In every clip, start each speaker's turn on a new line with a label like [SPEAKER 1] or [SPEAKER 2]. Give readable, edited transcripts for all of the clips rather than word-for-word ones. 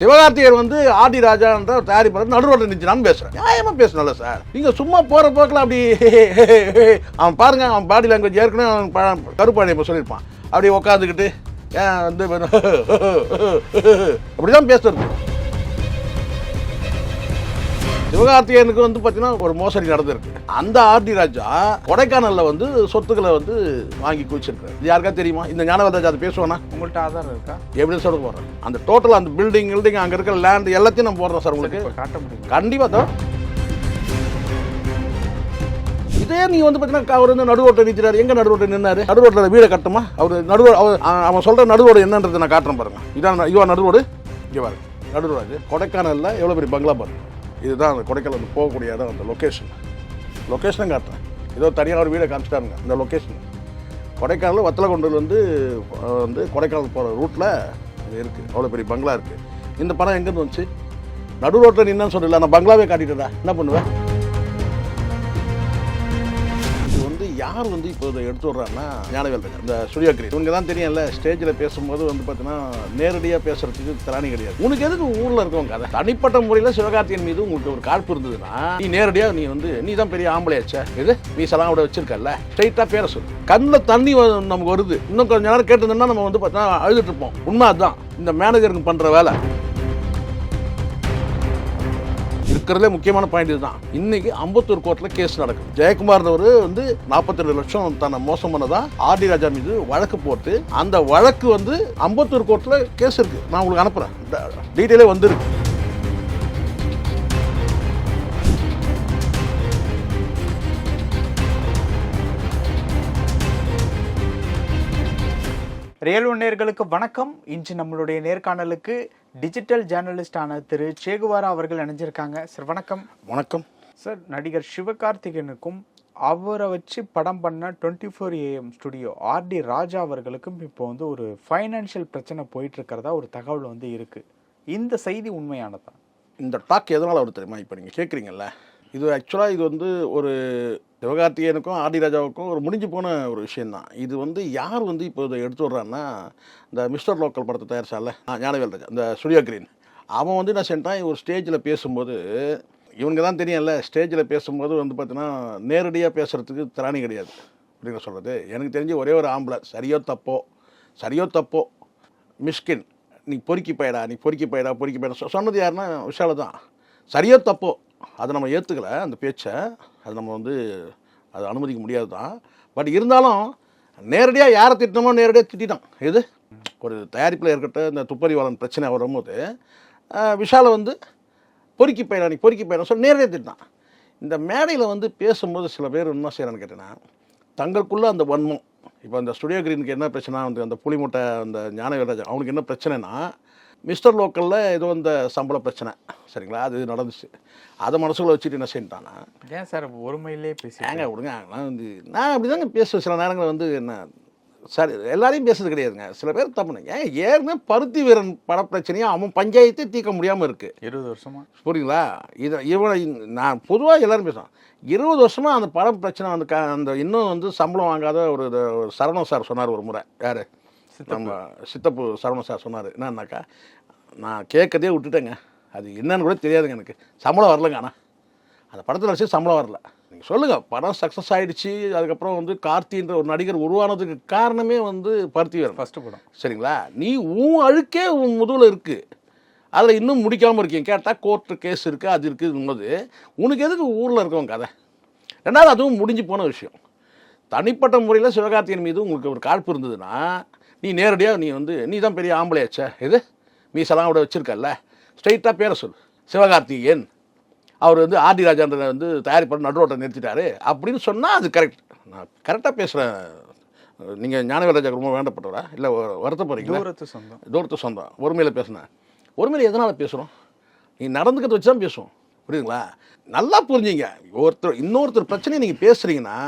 [SPEAKER 1] சிவகார்த்திகேயன் வந்து ஆர்டி ராஜா என்ற தயாரிப்பாளர் நடுரோட்டில் நின்று நான் பேசுகிறேன். நியாயமாக பேசணும்ல சார். நீங்கள் சும்மா போகிற போக்கில் அப்படி அவன் பாருங்க, அவன் பாடி லாங்குவேஜ் ஏற்கனவே அவன் கருப்பாணி இப்போ சொல்லியிருப்பான். அப்படி உட்காந்துக்கிட்டு ஏன் வந்து அப்படி தான் பேசுறது. சிவகார்த்திகேயனுக்கு வந்து பார்த்தீங்கன்னா ஒரு மோசடி நடந்திருக்கு. அந்த ஆர்டி ராஜா கொடைக்கானலில் வந்து சொத்துக்களை வந்து வாங்கி குவிச்சிருக்காரு. இது யாருக்கா தெரியுமா? இந்த ஞானவேல் ராஜா அதை பேசுவானா?
[SPEAKER 2] உங்கள்கிட்ட ஆதாரம் இருக்கா?
[SPEAKER 1] எப்படி சொல்ல போடுறேன்? அந்த டோட்டல் அந்த பில்டிங் அங்கே இருக்கிற லேண்ட் எல்லாத்தையும் நான் போடுறேன் சார் உங்களுக்கு.
[SPEAKER 2] காட்ட முடியும்
[SPEAKER 1] கண்டிப்பாக தான். இதே நீ வந்து பார்த்தீங்கன்னா அவர் வந்து நடுவோட்டை நிற்கிறாரு. எங்கே நடுவோட்டை நின்னாரு? நடுவோட்டில் வீடை கட்டுமா? அவர் அவன் சொல்கிற நடுவோடு என்னன்றது நான் காட்டுறேன் பாருங்க. இதுவா நடுவோடு? இங்கே பாருங்க, நடுவோடு கொடைக்கானலில் எவ்வளோ பெரிய பங்களா பாருங்க. இதுதான் அந்த கொடைக்கானல் போகக்கூடிய இடம். அந்த லொக்கேஷனும் காட்டுறேன். ஏதோ தனியாக ஒரு வீடை காமிச்சிட்டாருங்க. இந்த லொக்கேஷன் கொடைக்கானல் வத்தலகுண்டுலேருந்து வந்து கொடைக்கானல் போகிற ரூட்டில் இது இருக்குது. அவ்வளோ பெரிய பங்களா இருக்குது. இந்த பணம் எங்கேருந்து வந்துச்சு? நடு ரோட்டில் நின்னு சொல்லல, நான் பங்களாவே காட்டிட்டேன். என்ன பண்ணுவேன்? இது வந்து யார் வந்து இப்போ இதை எடுத்து விட்றாங்கன்னா ஞானவேல் ராஜா, இந்த சூர்யாகிரி, இவங்க தான் தெரியும்ல. ஸ்டேஜில் பேசும்போது வந்து பார்த்தீங்கன்னா நேரடியாக பேசுறதுக்கு திராணி கிடையாது. உனக்கு எதுக்கு ஊரில் இருக்கவங்க அதை தனிப்பட்ட முறையில் சிவகார்த்திகேயன் மீது உங்களுக்கு ஒரு காழ்ப்பு இருந்ததுன்னா நீ நேரடியாக நீ வந்து நீ தான் பெரிய ஆம்பளையாச்சா, இது மீசெல்லாம் விட வச்சிருக்கல, ஸ்ட்ரைட்டாக பேர சொல்லு. கண்ணில் தண்ணி நமக்கு வருது. இன்னும் கொஞ்சம் நேரம் கேட்டிருந்தோம்னா நம்ம வந்து பார்த்தீங்கன்னா அழுதுட்டு இருப்போம். உண்மை அதுதான் இந்த மேனேஜருக்கு பண்ணுற வேலை. இருக்கிறதுலே முக்கியமான பாயிண்ட் இதுதான். இன்னைக்கு அம்பத்தூர் கோர்ட்டில் கேஸ் நடக்குது. ஜெயக்குமார்னவர் வந்து 42 லட்சம் தன்னை மோசம் பண்ணதா ஆர்டி ராஜா மீது வழக்கு போட்டு அந்த வழக்கு வந்து அம்பத்தூர் கோர்ட்டில் கேஸ் இருக்கு. நான் உங்களுக்கு அனுப்புறேன், டீட்டெயிலே வந்துருக்கு.
[SPEAKER 2] ரியல் ஒன் நேயர்களுக்கு வணக்கம். இன்று நம்மளுடைய நேர்காணலுக்கு டிஜிட்டல் ஜேர்னலிஸ்டான திரு சேகுவாரா அவர்கள் இணைஞ்சிருக்காங்க. சார் வணக்கம்.
[SPEAKER 1] வணக்கம்
[SPEAKER 2] சார், நடிகர் சிவகார்த்திகேயனுக்கும் அவரை வச்சு படம் பண்ண 24 AM ஸ்டுடியோ ஆர்டி ராஜா அவர்களுக்கும் இப்போ வந்து ஒரு ஃபைனான்ஷியல் பிரச்சனை போயிட்டு இருக்கிறதா ஒரு தகவல் வந்து இருக்கு. இந்த செய்தி உண்மையானதா?
[SPEAKER 1] இந்த டாக் எதனால் அவர் தெரியுமா? இப்போ நீங்கள் கேட்குறீங்கல்ல, இது ஆக்சுவலாக இது வந்து ஒரு சிவகார்த்திகேயனுக்கும் ஆர்டி ராஜாவுக்கும் ஒரு முடிஞ்சு போன ஒரு விஷயந்தான். இது வந்து யார் வந்து இப்போ இதை எடுத்து விட்றான்னா, இந்த மிஸ்டர் லோக்கல் படத்தை தயாரிச்சால ஞானவேல் ராஜா, இந்த சூர்யாகிரி, அவன் வந்து என்ன செஞ்சான், ஒரு ஸ்டேஜில் பேசும்போது இவனுக்கு தான் தெரியும்ல, ஸ்டேஜில் பேசும்போது வந்து பார்த்தீங்கன்னா நேரடியாக பேசுகிறதுக்கு திராணி கிடையாது அப்படின்னு சொல்கிறது. எனக்கு தெரிஞ்சு ஒரே ஒரு ஆம்பளை, சரியோ தப்போ மிஸ்கின், நீ பொறுக்கி போயிடா சொன்னது யாருன்னா விஷால தான். சரியோ தப்போ அதை நம்ம ஏற்றுக்கலை, அந்த பேச்சை அது நம்ம வந்து அதை அனுமதிக்க முடியாது தான். பட் இருந்தாலும் நேரடியாக யாரை திட்டணுமோ நேரடியாக திட்டான். இது ஒரு தயாரிப்பில் இருக்கட்டும், இந்த துப்பறிவாளன் பிரச்சனை வரும்போது விஷாலை வந்து பொறுக்கி போயிடா சொல்லி நேரடியாக திட்டான். இந்த மேடையில் வந்து பேசும்போது சில பேர் என்ன செய்யறான்னு கேட்டேன்னா, தங்களுக்குள்ளே அந்த வன்மம். இப்போ அந்த ஸ்டுடியோ கிரீனுக்கு என்ன பிரச்சனை, வந்து அந்த புலிமுட்டை அந்த ஞானவேல் ராஜா அவனுக்கு என்ன பிரச்சனைனா, மிஸ்டர் லோக்கலில் ஏதோ இந்த சம்பள பிரச்சனை, சரிங்களா, அது நடந்துச்சு. அதை மனசுக்குள்ள வச்சுட்டு என்ன செஞ்சுட்டானா,
[SPEAKER 2] ஏன் சார் ஒருமையிலே பேசி
[SPEAKER 1] விடுங்க, நான் அப்படி தாங்க பேசுவேன். சில நேரங்களில் வந்து என்ன சரி எல்லாரையும் பேசுறது கிடையாதுங்க. சில பேர் தப்புங்க. ஏற்கனவே பருத்தி வீரன் பட பிரச்சனையாக அவன் பஞ்சாயத்தை தீர்க்க முடியாமல் இருக்குது 20 வருஷமா. புரியுங்களா? இவனை நான் பொதுவாக எல்லோரும் பேசுவான். 20 வருஷமாக அந்த படம் பிரச்சனை வந்து அந்த இன்னும் வந்து சம்பளம் வாங்காத ஒரு சரவணன் சார் சொன்னார் ஒரு முறை. யார்? நம்ம சித்தப்பு சரவணன் சார் சொன்னார். என்னன்னாக்கா, நான் கேட்கதே விட்டுட்டேங்க, அது என்னன்னு கூட தெரியாதுங்க எனக்கு, சம்பளம் வரலங்க. ஆனால் அந்த படத்தில் வச்சு சம்பளம் வரல. நீங்கள் சொல்லுங்கள், படம் சக்ஸஸ் ஆகிடுச்சு. அதுக்கப்புறம் வந்து கார்த்தின்ற ஒரு நடிகர் உருவானதுக்கு காரணமே வந்து பருத்தி வீரன் ஃபஸ்ட்டு படம், சரிங்களா? நீ உன் அழுக்கே உன் முதுகில் இருக்குது, அதில் இன்னும் முடிக்காமல் இருக்கீங்க. கேட்டால் கோர்ட்டு கேஸ் இருக்குது, அது இருக்குதுங்கும்போது உனக்கு எதுக்கு ஊரில் இருக்கவங்க கதை? ரெண்டாவது அதுவும் முடிஞ்சு போன விஷயம். தனிப்பட்ட முறையில் சிவகார்த்திகேயன் மீது உங்களுக்கு ஒரு காழ்ப்பு இருந்ததுன்னா நீ நேரடியாக நீ தான் பெரிய ஆம்பளையாச்சா, இது மீசெல்லாம் விட வச்சிருக்கல, ஸ்ட்ரைட்டாக பேர சொல்லு. சிவகார்த்திகேயன் அவர் வந்து ஆர்டி ராஜான்ற வந்து தயாரிப்பாளர் நடுரோட்டை நிறுத்திட்டாரு அப்படின்னு சொன்னால் அது கரெக்ட். நான் கரெக்டாக பேசுகிறேன். நீங்கள் ஞானவேல் ராஜாவுக்கு ரொம்ப வேண்டப்பட்டவரா இல்லை வருத்த போகிறீங்களா? தூரத்து சொந்தம். ஒருமையில் பேசுனேன். ஒருமையில் எதனால் பேசுகிறோம்? நீ நடந்துக்கிறத வச்சு தான் பேசுவோம், புரியுதுங்களா? நல்லா புரிஞ்சிங்க. இன்னொருத்தர் பிரச்சனையை நீங்கள் பேசுகிறீங்கன்னா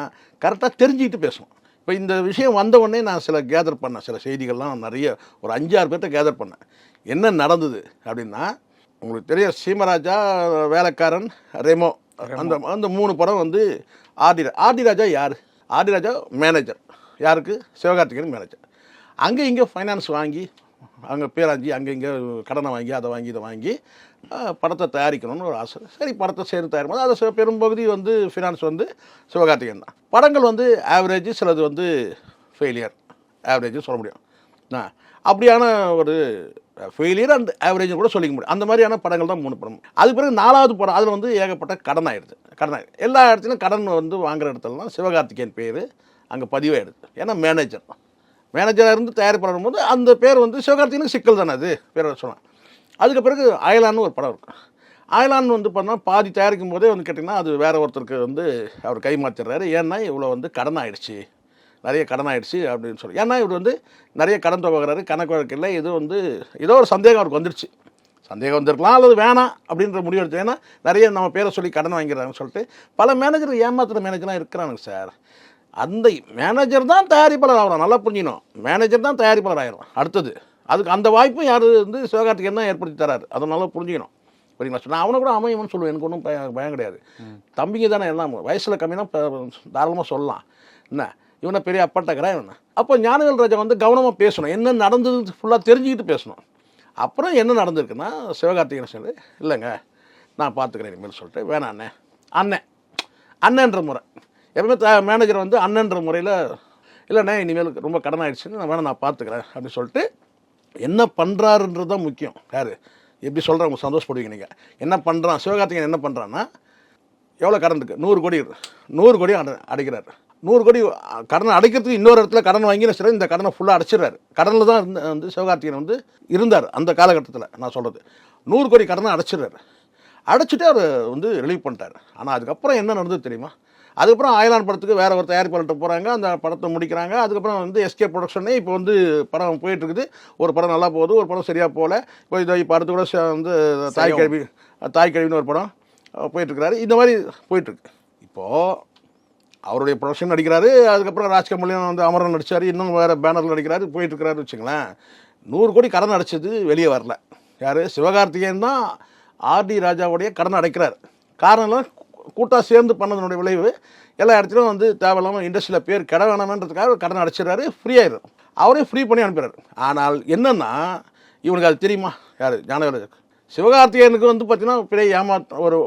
[SPEAKER 1] கரெக்டாக தெரிஞ்சுக்கிட்டு பேசணும். இப்போ இந்த விஷயம் வந்த உடனே நான் சில கேதர் பண்ணேன், சில செய்திகள்லாம் நிறைய ஒரு 5-6 பேர்கிட்ட கேதர் பண்ணேன். என்ன நடந்தது அப்படின்னா, உங்களுக்கு தெரியும், சீமராஜா, வேலைக்காரன், ரெமோ, அந்த 3 படம் வந்து ஆர்டி ராஜா யார்? ஆர்டி ராஜா மேனேஜர். யாருக்கு? சிவகார்த்திகேயன் மேனேஜர். அங்கே இங்கே ஃபைனான்ஸ் வாங்கி அங்கே பேராஞ்சி அங்கே இங்கே கடனை வாங்கி அதை வாங்கி இதை வாங்கி படத்தை தயாரிக்கணும்னு ஒரு ஆசை. சரி படத்தை சேர்ந்து தயாரிக்கும் போது அதை பெரும்பகுதி வந்து ஃபினான்ஸ் வந்து சிவகார்த்திகேயன் தான். படங்கள் வந்து ஆவரேஜ், சிலது வந்து ஃபெயிலியர், ஆவரேஜ்னு சொல்ல முடியும். அப்படியான ஒரு ஃபெயிலியர் அண்ட் ஆவரேஜ்னு கூட சொல்லிக்க முடியும். அந்த மாதிரியான படங்கள் தான் 3 படம். அது பிறகு 4வது படம் அதில் வந்து ஏகப்பட்ட கடன் ஆகிடுது. எல்லா இடத்துலையும் கடன் வந்து வாங்குகிற இடத்துலலாம் சிவகார்த்திகேயன் பேர் அங்கே பதிவாயிடுது. ஏன்னா மேனேஜராக இருந்து தயாரிப்பாளர் போது அந்த பேர் வந்து சிவகார்த்திகேயனுக்கு சிக்கல் தானே அது பேரை சொல்லலாம். அதுக்கு பிறகு அயலான்னு ஒரு படம் இருக்கும். அயலான் வந்து பண்ணால் பாதி தயாரிக்கும் போதே வந்து கேட்டிங்கன்னா அது வேறு ஒருத்தருக்கு வந்து அவர் கைமாற்றிடுறாரு. ஏன்னா இவ்வளோ வந்து கடன் ஆகிடுச்சு, நிறைய கடன் ஆகிடுச்சு அப்படின்னு சொல்லி. ஏன்னா இவர் வந்து நிறைய கடன் தொகைறாரு, கணக்கு வழக்கில் இது வந்து ஏதோ ஒரு சந்தேகம் அவருக்கு வந்துடுச்சு. சந்தேகம் வந்திருக்கலாம் அல்லது வேணாம் அப்படின்ற முடிவு எடுத்து. ஏன்னா நிறைய நம்ம பேரை சொல்லி கடன் வாங்கிடுறாங்கன்னு சொல்லிட்டு பல மேனேஜர் ஏமாத்துகிற மேனேஜர்லாம் இருக்கிறானுங்க சார். அந்த மேனேஜர் தான் தயாரிப்பாளர் ஆகிறான், நல்லா புரிஞ்சிக்கணும். மேனேஜர் தான் தயாரிப்பாளர் ஆகிடும் அடுத்தது. அதுக்கு அந்த வாய்ப்பும் யார் வந்து சிவகார்த்திகேயன் தான் ஏற்படுத்தி தராரு. அதை நல்லா புரிஞ்சுக்கணும். சரிங்களா? நான் அவனை கூட அமையவன்னு சொல்லுவேன், எனக்கு ஒன்றும் பயம் கிடையாது. தம்பிங்க தானே எல்லாம், வயசில் கம்மினா தாராளமாக சொல்லலாம். என்ன இவனை பெரிய அப்பட்டக்கிறா இவனை. அப்போ ஞானவேல் ராஜா வந்து கவனமாக பேசணும், என்ன நடந்தது ஃபுல்லாக தெரிஞ்சுக்கிட்டு பேசணும். அப்புறம் என்ன நடந்திருக்குன்னா சிவகார்த்திகேயன் சொல்லி இல்லைங்க நான் பார்த்துக்கிறேன் இனிமேல் சொல்லிட்டு வேணாம் அண்ணன்ற முறை. எப்பவுமே மேனேஜர் வந்து அண்ணன்ற முறையில் இல்லைண்ணே இனிமேல் ரொம்ப கடன் ஆகிடுச்சுன்னு நான் பார்த்துக்கிறேன் அப்படின்னு சொல்லிட்டு என்ன பண்ணுறாருன்றது தான் முக்கியம். யார் எப்படி சொல்கிறவங்க சந்தோஷப்படுவீங்க. நீங்கள் என்ன பண்ணுறான் சிவகார்த்திகேயன் என்ன பண்ணுறான்னா எவ்வளோ கடன் இருக்குது, 100 கோடி அடைக்கிறார். 100 கோடி கடனை அடைக்கிறதுக்கு இன்னொரு இடத்துல கடன் வாங்கி சரி இந்த கடனை ஃபுல்லாக அடைச்சிடுறாரு. கடனில் தான் வந்து சிவகார்த்திகேயன் வந்து இருந்தார் அந்த காலகட்டத்தில். நான் சொல்கிறது 100 கோடி கடனை அடைச்சிடுறாரு. அடைச்சிட்டு அவர் வந்து ரிலீவ் பண்ணிட்டார். ஆனால் அதுக்கப்புறம் என்ன நடந்தது தெரியுமா? அதுக்கப்புறம் அயலான் படத்துக்கு வேறு ஒரு தயாரிப்பாளர்கிட்ட போகிறாங்க, அந்த படத்தை முடிக்கிறாங்க. அதுக்கப்புறம் வந்து எஸ்கே ப்ரொடக்ஷனே இப்போ வந்து படம் போயிட்டுருக்குது. ஒரு படம் நல்லா போகுது, ஒரு படம் சரியாக போகல. இப்போ அடுத்து கூட வந்து தாய்க்கிழவின்னு ஒரு படம் போயிட்டுருக்கிறாரு. இந்த மாதிரி போயிட்டுருக்கு. இப்போது அவருடைய ப்ரொடக்ஷன் நடிக்கிறாரு. அதுக்கப்புறம் ராஜ்கமலியும் வந்து அமரன் நடித்தார், இன்னும் வேறு பேனரில் நடிக்கிறாரு, போயிட்டுருக்கிறாரு வச்சுங்களேன். 100 கோடி கடன் அடைச்சது வெளியே வரல. யார்? சிவகார்த்திகேயன் தான் ஆர்டி ராஜாவுடைய கடன் அடைக்கிறார். காரணம் கூட்டாக சேர்ந்து பண்ணதனுடைய விளைவு எல்லா இடத்துலையும் வந்து தேவையில்லாமல் இண்டஸ்ட்ரியில் பேர் கெட வேணாமன்றதுக்காக கடன் அடைச்சிடறாரு, ஃப்ரீ ஆயிடும். அவரே ஃப்ரீ பண்ணி அனுப்பிடுறாரு. ஆனால் என்னென்னா இவனுக்கு அது தெரியுமா? யார்? ஞானவேல் சிவகார்த்திகேயனுக்கு வந்து பார்த்தீங்கன்னா பெரிய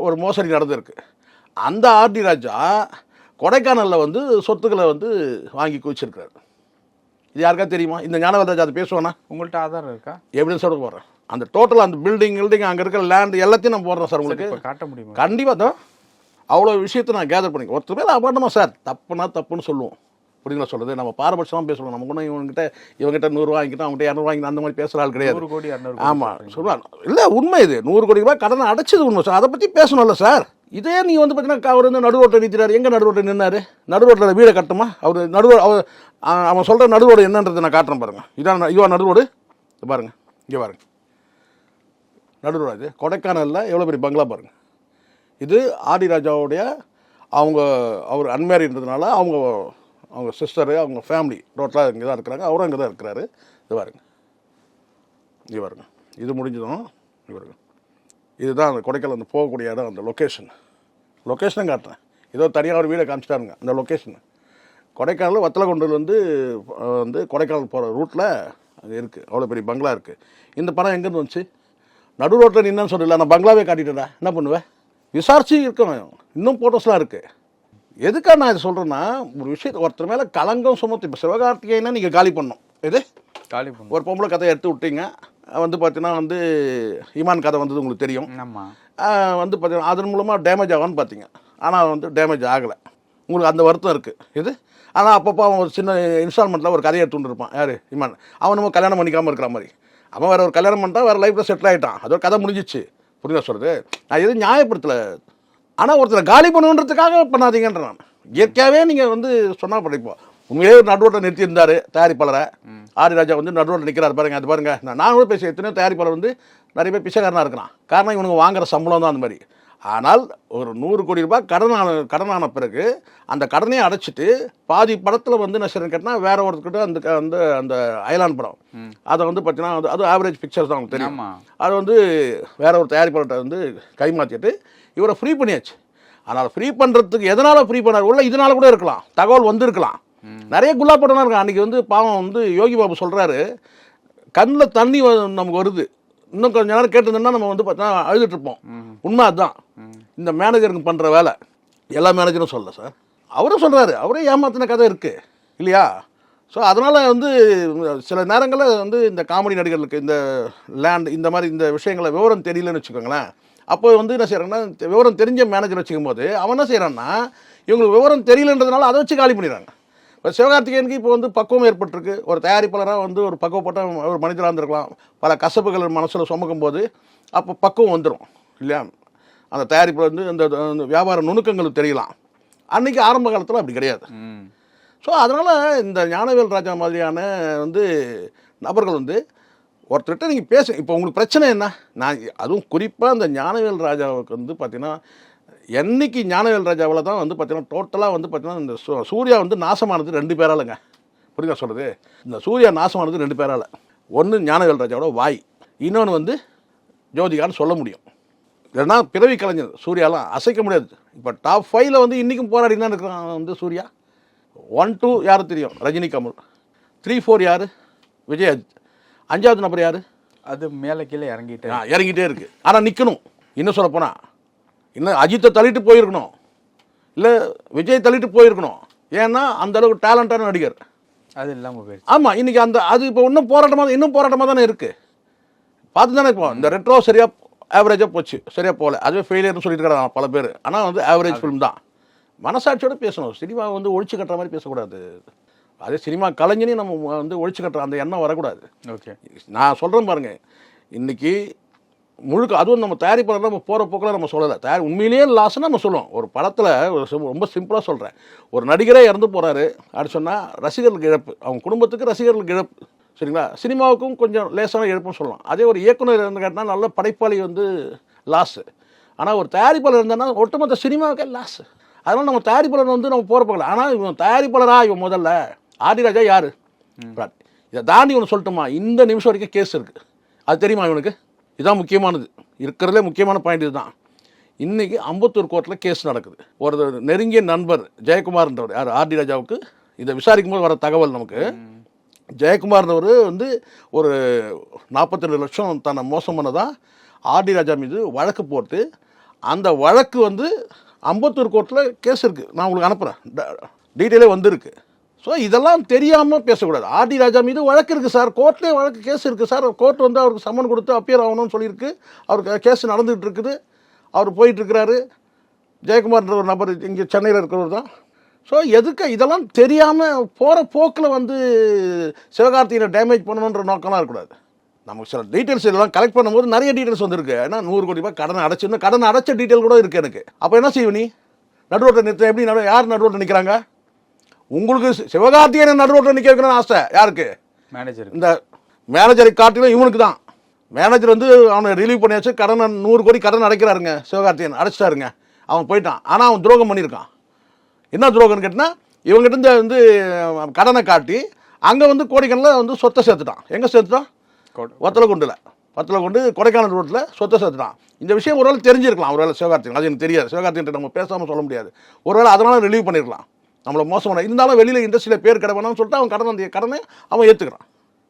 [SPEAKER 1] ஒரு மோசடி நடந்திருக்கு. அந்த ஆர்டி ராஜா கொடைக்கானலில் வந்து சொத்துக்களை வந்து வாங்கி குவிச்சிருக்கிறாரு. இது யாருக்கா தெரியுமா? இந்த ஞானவேல் ராஜா அதை பேசுவானா?
[SPEAKER 2] உங்கள்கிட்ட ஆதாரம் இருக்கா?
[SPEAKER 1] எவிடன்ஸ் சொல்ல போகிறேன். அந்த டோட்டல் அந்த பில்டிங் அங்கே இருக்கிற லேண்ட் எல்லாத்தையும் நான் போடுறேன் சார். உங்களுக்கு
[SPEAKER 2] காட்ட முடியுமா?
[SPEAKER 1] கண்டிப்பாக தான். அவ்வளோ விஷயத்தை நான் கேதர் பண்ணிக்க. ஒருத்தர் மேலே அபாண்டமா சார், தப்புனா தப்புன்னு சொல்லுவோம். அப்படிங்களா சொல்கிறது? நம்ம பாரபட்சமாக பேசுவோம். நம்ம கூட இவங்ககிட்ட 100 வாங்கிட்டோம், அவங்ககிட்ட 200 வாங்கிட்டு அந்த மாதிரி பேசுகிற ஆள் கிடையாது.
[SPEAKER 2] 100 கோடி 200
[SPEAKER 1] ஆமாம் சொல்லுவாங்க. இல்லை உண்மை இது. 100 கோடி ரூபாய் கடனை அடைச்சது உண்மை சார். அதை பற்றி பேசணும்ல சார். இதே நீங்கள் வந்து பார்த்தீங்கன்னா அவர் வந்து நடுரோட்டில் நிற்கிறார். எங்கே நடுரோட்டில் நின்னார்? நடுரோட்டில் வீடை கட்டுமா அவர்? அவன் சொல்கிற நடுரோடு என்னன்றது நான் காட்டுறேன் பாருங்கள். இதுவா நடுரோடு? பாருங்கள், இங்கே பாருங்கள் நடுரோடு. இது கொடைக்கானலில் எவ்வளோ பெரிய பங்களா பாருங்கள். இது ஆர்டி ராஜாவுடைய அவர் அன்மேரின்றதுனால அவங்க சிஸ்டரு, அவங்க ஃபேமிலி டோட்டலாக இங்கே தான் இருக்கிறாங்க. அவரும் இங்கே தான் இருக்கிறாரு. இது பாருங்க, இங்கே பாருங்க. இது முடிஞ்சதும் இது பாருங்க. இதுதான் அந்த கொடைக்கானல் அந்த போகக்கூடிய இடம். அந்த லொக்கேஷனும் காட்டுறேன். ஏதோ தனியாக ஒரு வீடை காமிச்சிட்டாருங்க. அந்த லொக்கேஷன் கொடைக்கானல் வத்தலகுண்டில் வந்து கொடைக்கானல் போகிற ரூட்டில் அங்கே இருக்குது. அவ்வளோ பெரிய பங்களா இருக்குது. இந்த படம் எங்கேருந்து வந்துச்சு? நடு ரோட்டில் நின்னு சொல்லல, நான் பங்களாவே காட்டிட்டேன்டா, என்ன பண்ணுவேன்? விசாரிச்சு இருக்கணும். இன்னும் ஃபோட்டோஸ்லாம் இருக்குது. எதுக்காக நான் இதை சொல்கிறேன்னா, ஒரு விஷயத்தை ஒருத்தர் மேலே களங்கம் சுமத்து. இப்போ சிவகார்த்திகேயனை நீங்கள் காலி பண்ணணும். காலி பண்ணணும். ஒரு பொம்பளை கதை எடுத்து விட்டீங்க. வந்து பார்த்தீங்கன்னா வந்து ஈமான் கதை வந்தது உங்களுக்கு தெரியும். வந்து பார்த்தீங்கன்னா அதன் மூலமாக டேமேஜ் ஆகும்னு பார்த்தீங்க. ஆனால் வந்து டேமேஜ் ஆகலை. உங்களுக்கு அந்த வருத்தம் இருக்குது. ஆனால் அப்பப்போ அவன் ஒரு சின்ன இன்ஸ்டால்மெண்ட்டில் ஒரு கதையை எடுத்து விட்டுருப்பான். யார்? ஈமான். அவன் நம்ம கல்யாணம் பண்ணிக்காமல் இருக்கிற மாதிரி. அவன் வேறு ஒரு கல்யாணம் பண்ணிட்டான், வேறு லைஃப்பில் செட்டில் ஆகிட்டான். அதோட கதை முடிஞ்சிச்சு. புரியுதா சொல்கிறது? நான் எதுவும் நியாயப்படுத்தலை. ஆனால் ஒருத்தரை காலி பண்ணுன்றதுக்காக பண்ணாதீங்கன்ற நான். இயற்கையாகவே நீங்கள் வந்து சொன்னால் படிப்போம். உண்மையிலே ஒரு நடுவோட்டை நிறுத்தியிருந்தார் தயாரிப்பாளரை. ஆர்டி ராஜா வந்து நடுவோட்டை நிற்கிறார் பாருங்க. அது பாருங்க, நான் கூட பேசி எத்தனையோ தயாரிப்பாளர் வந்து நிறைய பேர் பிச்சைக்காரனாக இருக்கிறான். காரணம் இவனுக்கு வாங்குற சம்பளம் தான் அந்த மாதிரி. ஆனால் ஒரு 100 கோடி ரூபாய் கடனான பிறகு அந்த கடனையை அடைச்சிட்டு பாதி படத்தில் வந்து என்ன செய்யறேன்னு கேட்டால் வேற ஒருத்தர்கிட்ட அந்த அந்த அயலான் படம் அதை வந்து பார்த்தீங்கன்னா அது ஆவரேஜ் பிக்சர்ஸ் தான் அவங்களுக்கு தெரியும். அது வந்து வேற ஒரு தயாரிப்பாளர்கிட்ட வந்து கைமாற்றிட்டு இவரை ஃப்ரீ பண்ணியாச்சு. ஆனால் ஃப்ரீ பண்ணுறதுக்கு எதனால் ஃப்ரீ பண்ணார் உள்ள இதனால கூட இருக்கலாம், தகவல் வந்திருக்கலாம். நிறைய குல்லா படம் இருக்கான். அன்றைக்கி வந்து பாவம் வந்து யோகி பாபு சொல்கிறாரு, கண்ணில் தண்ணி நமக்கு வருது. இன்னும் கொஞ்சம் நேரம் கேட்டிருந்தோம்னா நம்ம வந்து பார்த்தா அழுதுட்டு இருப்போம். உண்மை அதுதான். இந்த மேனேஜருக்கு பண்ணுற வேலை எல்லா மேனேஜரும் சொல்லல சார், அவரும் சொல்கிறாரு, அவரே ஏமாத்தின கதை இருக்குது இல்லையா? ஸோ அதனால் வந்து சில நேரங்களில் வந்து இந்த காமெடி நடிகர்களுக்கு இந்த லேண்ட் இந்த மாதிரி இந்த விஷயங்களை விவரம் தெரியலன்னு வச்சுக்கோங்களேன். அப்போ வந்து என்ன செய்கிறாங்கன்னா, விவரம் தெரிஞ்ச மேனேஜர் வச்சுக்கும் போது அவன் என்ன செய்கிறான்னா, இவங்களுக்கு விவரம் தெரியலன்றதுனால அதை வச்சு காலி பண்ணிடுறாங்க. இப்போ சிவகார்த்திகேயனுக்கு இப்போ வந்து பக்குவம் ஏற்பட்டிருக்கு. ஒரு தயாரிப்பாளராக வந்து ஒரு பக்குவப்பட்ட ஒரு மனிதராக இருந்திருக்கலாம். பல கசப்புகள் மனசில் சுமக்கும் போது அப்போ பக்குவம் வந்துடும் இல்லையா? அந்த தயாரிப்பில் வந்து அந்த வியாபார நுணுக்கங்கள் தெரியலாம். அன்றைக்கி ஆரம்ப காலத்தில் அப்படி கிடையாது. ஸோ அதனால் இந்த ஞானவேல் ராஜா மாதிரியான வந்து நபர்கள் வந்து ஒருத்தர்கிட்ட நீங்கள் பேச, இப்போ உங்களுக்கு பிரச்சனை என்ன? நான் அதுவும் குறிப்பாக இந்த ஞானவேல் ராஜாவுக்கு வந்து பார்த்தீங்கன்னா, என்னைக்கு ஞானவேல் ராஜாவில் தான் வந்து பார்த்தீங்கன்னா டோட்டலாக வந்து பார்த்தீங்கன்னா இந்த சூர்யா வந்து நாசமானது 2 பேராலங்க. புரியுதா சொல்கிறது? இந்த சூர்யா நாசமானது 2 பேரால். ஒன்று ஞானவேல் ராஜாவோட வாய், இன்னொன்று வந்து ஜோதிகான்னு சொல்ல முடியும். இல்லைன்னா பிறவி கலைஞர் சூர்யாலாம் அசைக்க முடியாது. இப்போ டாப் 5ல் வந்து இன்றைக்கும் போராடி தான் இருக்கிறான் வந்து சூர்யா. 1, 2 யார் தெரியும்? ரஜினி, கமல். 3, 4 யார்? விஜய், அஜித். 5வது நபர் யார்?
[SPEAKER 2] அது மேலே கீழே
[SPEAKER 1] இறங்கிட்டே இருக்குது. ஆனால் நிற்கணும். இன்னும் சொல்லப்போனால் இன்னும் அஜித்தை தள்ளிட்டு போயிருக்கணும், இல்லை விஜய் தள்ளிட்டு போயிருக்கணும். ஏன்னா அந்த அளவுக்கு டேலண்டான நடிகர்.
[SPEAKER 2] அது இல்லாமல் போயிடுச்சு.
[SPEAKER 1] ஆமாம், இன்றைக்கி அந்த அது இப்போ இன்னும் போராட்டமாக தானே இருக்குது. பார்த்து தானே இப்போ இந்த ரெட்ரோ சரியாக ஆவரேஜாக போச்சு, சரியாக போகல. அதுவே ஃபெயிலியர்னு சொல்லிட்டு இருக்கிறாங்க பல பேர். ஆனால் வந்து ஆவரேஜ் ஃபிலிம் தான். மனசாட்சியோடு பேசணும். சினிமா வந்து ஒழிச்சு கட்டுற மாதிரி பேசக்கூடாது. அதே சினிமா கலைஞனையும் நம்ம வந்து ஒழிச்சு கட்டுற அந்த எண்ணம் வரக்கூடாது.
[SPEAKER 2] ஓகே, நான்
[SPEAKER 1] சொல்கிறேன் பாருங்கள், இன்றைக்கி முழுக்க அதுவும் நம்ம தயாரிப்பாளர் நம்ம போகிற போக்கில் நம்ம சொல்லலை. உண்மையிலேயே லாஸ்ன்னு நம்ம சொல்லுவோம். ஒரு படத்தில் ரொம்ப சிம்பிளாக சொல்கிறேன், ஒரு நடிகரே இறந்து போகிறாரு அப்படின்னு சொன்னால் ரசிகர்களுக்கு இழப்பு, அவங்க குடும்பத்துக்கு ரசிகர்களுக்கு இழப்பு, சரிங்களா? சினிமாவுக்கும் கொஞ்சம் லேசான இழப்புன்னு சொல்லலாம். அதே ஒரு இயக்குனர் இருந்து கேட்டால் நல்ல படைப்பாளி வந்து லாஸு. ஆனால் ஒரு தயாரிப்பாளர் இருந்தோன்னா ஒட்டுமொத்த சினிமாவுக்கே லாஸு. அதனால் நம்ம தயாரிப்பாளர் வந்து நம்ம போகிற போகல. ஆனால் இவன் தயாரிப்பாளராக இவன் முதல்ல ஆர்டி ராஜா யார்? இதை தாண்டி ஒன்று சொல்லட்டுமா, இந்த நிமிஷம் வரைக்கும் கேஸ் இருக்குது. அது தெரியுமா இவனுக்கு? இதுதான் முக்கியமானது, இருக்கிறதுலே முக்கியமான பாயிண்ட் இதுதான். இன்றைக்கி அம்பத்தூர் கோர்ட்டில் கேஸ் நடக்குது. ஒரு நெருங்கிய நண்பர் ஜெயக்குமார்ன்றவர், யார்? ஆர்டி ராஜாவுக்கு. இதை விசாரிக்கும் போது வர தகவல் நமக்கு, ஜெயக்குமார்ன்றவர் வந்து ஒரு 42 லட்சம் தன்னை மோசம் பண்ணதான் ஆர்டி ராஜா மீது வழக்கு போட்டு, அந்த வழக்கு வந்து அம்பத்தூர் கோர்ட்டில் கேஸ் இருக்குது. நான் உங்களுக்கு அனுப்புகிறேன், டீட்டெயிலே வந்திருக்கு. ஸோ இதெல்லாம் தெரியாமல் பேசக்கூடாது. ஆர்டி ராஜா மீது வழக்கு இருக்குது சார், கோர்ட்லேயே வழக்கு கேஸ் இருக்குது சார். கோர்ட் வந்து அவருக்கு சம்மன் கொடுத்து அப்பியர் ஆகணும்னு சொல்லியிருக்கு. அவருக்கு கேஸ் நடந்துகிட்டு இருக்குது, அவர் போயிட்டுருக்கிறாரு. ஜெயக்குமார்ன்ற ஒரு நபர் இங்கே சென்னையில் இருக்கிறவர் தான். ஸோ எதுக்கு இதெல்லாம் தெரியாமல் போகிற போக்கில் வந்து சிவகார்த்திகேயனை டேமேஜ் பண்ணணுன்ற நோக்கம்லாம் இருக்கக்கூடாது. நமக்கு சில டீட்டெயில்ஸ் இதெல்லாம் கலெக்ட் பண்ணும்போது நிறைய டீட்டெயில்ஸ் வந்துருக்கு. ஏன்னா 100 கோடி ரூபாய் கடனை அடைச்சிருந்தோம், கடனை அடைச்ச டீட்டெயில் கூட இருக்குது எனக்கு. அப்போ என்ன செய்வ நீ? நடுரோட்டில் நிறுத்த எப்படி? யார் நடுரோட்டில் நிற்கிறாங்க? உங்களுக்கு சிவகார்த்திகேயனை நடுரோட்டில் நிற்க வைக்கணும்னு ஆசை யாருக்கு?
[SPEAKER 2] மேனேஜர். இந்த
[SPEAKER 1] மேனேஜரை காட்டிலும் இவனுக்கு தான். மேனேஜர் வந்து அவனை ரிலீவ் பண்ணியாச்சு, கடனை 100 கோடி கடன் அடைக்கிறாருங்க சிவகார்த்திகேயன், அடைச்சிட்டாருங்க. அவன் போயிட்டான். ஆனால் அவன் துரோகம் பண்ணியிருக்கான். என்ன துரோகம்னு கேட்டால், இவங்ககிட்ட வந்து கடனை காட்டி அங்கே வந்து கோடிக்கணக்கில் வந்து சொத்தை சேர்த்துட்டான். எங்கே சேர்த்துட்டான்? வத்தலகுண்டில் கொடைக்கானல் ரோட்டில் சொத்தை சேர்த்துட்டான். இந்த விஷயம் ஒருவேளை தெரிஞ்சிருக்கலாம், ஒருவேளை சிவகார்த்திகேயன், அது எனக்கு தெரியாது. சிவகார்த்திகேயன் நம்ம பேசாமல் சொல்ல முடியாது. ஒருவேளை அதனால் ரிலீவ் பண்ணியிருக்கலாம், நம்மளை மோசமான. இருந்தாலும் வெளியில் இண்டஸ்ட்ரியில் பேர் கிடவேணும்னு சொல்லிட்டு அவன் அந்த கடனை அவன் ஏற்றுக்கிறான்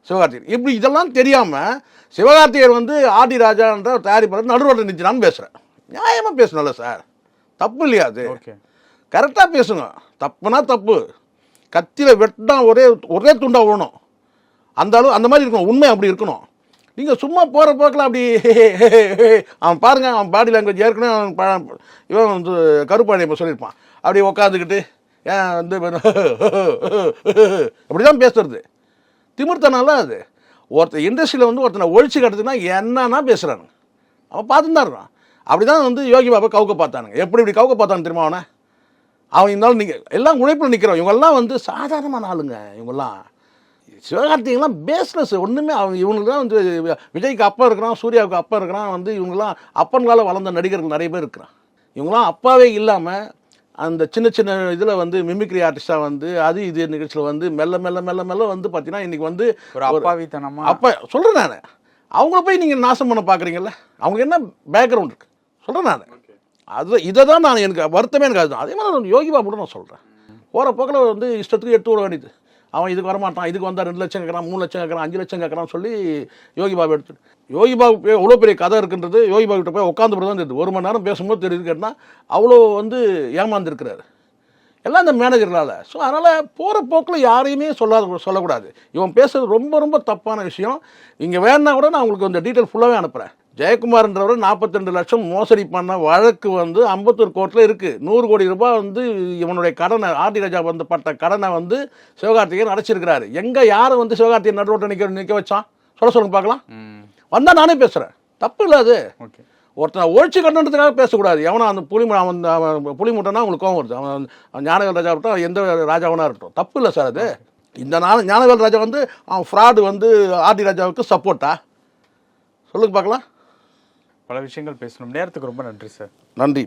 [SPEAKER 1] சிவகார்த்திகேயன். இப்படி இதெல்லாம் தெரியாமல் சிவகார்த்திகேயன் வந்து ஆர்டி ராஜான்ற தயாரிப்பாளர் நடுரோட்டில் நிற்கிறான்னு பேசுகிறேன். நியாயமாக பேசணும்ல சார், தப்பு இல்லையா? அது கரெக்டாக பேசுங்க. தப்புனா தப்பு, கத்தியில் வெட்டினா ஒரே துண்டாக விழணும். அந்த அளவு அந்த மாதிரி இருக்கணும், உண்மை அப்படி இருக்கணும். நீங்கள் சும்மா போகிற போக்கில் அப்படி அவன் பாருங்கள், அவன் பாடி லாங்குவேஜ் ஏற்கனவே அவன் இவன் வந்து கருப்பாடி இப்போ சொல்லியிருப்பான். அப்படி உக்காந்துக்கிட்டு ஏன் வந்து அப்படி தான் பேசுறது திமிர்த்தனால. அது ஒருத்தர் இண்டஸ்ட்ரியில் வந்து ஒருத்தனை ஒழிச்சு கட்டுறதுன்னா என்னன்னா பேசுகிறானுங்க, அவன் பார்த்துன்னு தான் இருக்கான். அப்படி தான் வந்து யோகி பாபா கவுக்க பார்த்தானுங்க. எப்படி கவுக்க பார்த்தானு தெரியுமா? அவன் இருந்தாலும் நீங்கள் எல்லாம் உழைப்பில் நிற்கிறோம். இவங்கெல்லாம் வந்து சாதாரணமான ஆளுங்க. இவங்கெல்லாம் சிவகார்த்திகேயன்லாம் பேஸ்லெஸ் ஒன்றுமே. அவங்க இவங்களுக்குலாம் வந்து விஜய்க்கு அப்பா இருக்கிறான், சூர்யாவுக்கு அப்பா இருக்கிறான். வந்து இவங்கெல்லாம் அப்பன்கால வளர்ந்த நடிகர்கள் நிறைய பேர் இருக்கிறான். இவங்களாம் அப்பாவே இல்லாமல் அந்த சின்ன சின்ன இதில் வந்து மிமிக்ரி ஆர்டிஸ்டாக வந்து அது இது நிகழ்ச்சியில் வந்து மெல்ல மெல்ல மெல்ல மெல்ல வந்து பார்த்தீங்கன்னா இன்றைக்கி வந்து
[SPEAKER 2] ஒரு அப்பாவித்தனமாக
[SPEAKER 1] அப்பா சொல்கிறேன் நான். அவங்கள போய் நீங்கள் நாசம் பண்ண பார்க்குறீங்கல்ல, அவங்களுக்கு என்ன பேக்ரவுண்ட் இருக்குது சொல்கிறேன் நான். அது இதை தான் நான் எனக்கு வருத்தமே எனக்கு அதுதான். அதே மாதிரி யோகி பாபு கூட நான் சொல்கிறேன். போகிற போக்கில் வந்து இஷ்டத்துக்கு எடுத்து விட வேண்டியது. அவன் இதுக்கு வரமாட்டான், இதுக்கு வந்தால் 2 லட்சம் கேட்குறான், 3 லட்சம் கேட்குறான், 5 லட்சம் கேட்குறான்னு சொல்லி யோகி பாபு எடுத்து, யோகி பாபு எவ்வளோ பெரிய கதை இருக்குன்றது யோகி பாபு கிட்ட போய் உட்காந்து தான் தெரியுது. 1 மணி நேரம் பேசும்போது தெரியுது கேட்டால் அவ்வளோ வந்து ஏமாந்துருக்கிறாரு. எல்லாம் இந்த மேனேஜர்களால். ஸோ அதனால் போகிற போக்கில் யாரையுமே சொல்லக்கூடாது. இவன் பேசுறது ரொம்ப ரொம்ப தப்பான விஷயம். இங்கே வேணா கூட நான் உங்களுக்கு இந்த டீட்டெயில் ஃபுல்லாகவே அனுப்புகிறேன். ஜெயக்குமார்ன்றவர் 42 லட்சம் மோசடி பண்ண வழக்கு வந்து அம்பத்தூர் கோர்ட்டில் இருக்குது. 100 கோடி ரூபாய் வந்து இவனுடைய கடனை, ஆர்டி ராஜா வந்து பட்ட கடனை வந்து சிவகார்த்திகேயன் அடைச்சிருக்கிறாரு. எங்கே யாரை வந்து சிவகார்த்திகேயன் நடுரோட்டை நிற்க வச்சான் சொல்லுங்க பார்க்கலாம். வந்தால் நானே பேசுகிறேன், தப்பு இல்லை அது.
[SPEAKER 2] ஓகே,
[SPEAKER 1] ஒருத்தனை ஒழிச்சு கட்டுறதுக்காக பேசக்கூடாது. எவனா அந்த புலி மூட்டைனா உங்களுக்கு கோவம் வருது. அவன் ஞானவேல் ராஜா இருக்கட்டும், எந்த ராஜாவனா இருக்கட்டும், தப்பு இல்லை சார் அது. இந்த ஞானவேல் ராஜா வந்து அவன் ஃப்ராடு வந்து ஆர்டி ராஜாவுக்கு சப்போர்ட்டா சொல்லுங்க பார்க்கலாம்.
[SPEAKER 2] பல விஷயங்கள் பேசணும். நேரத்துக்கு ரொம்ப நன்றி சார்.
[SPEAKER 1] நன்றி.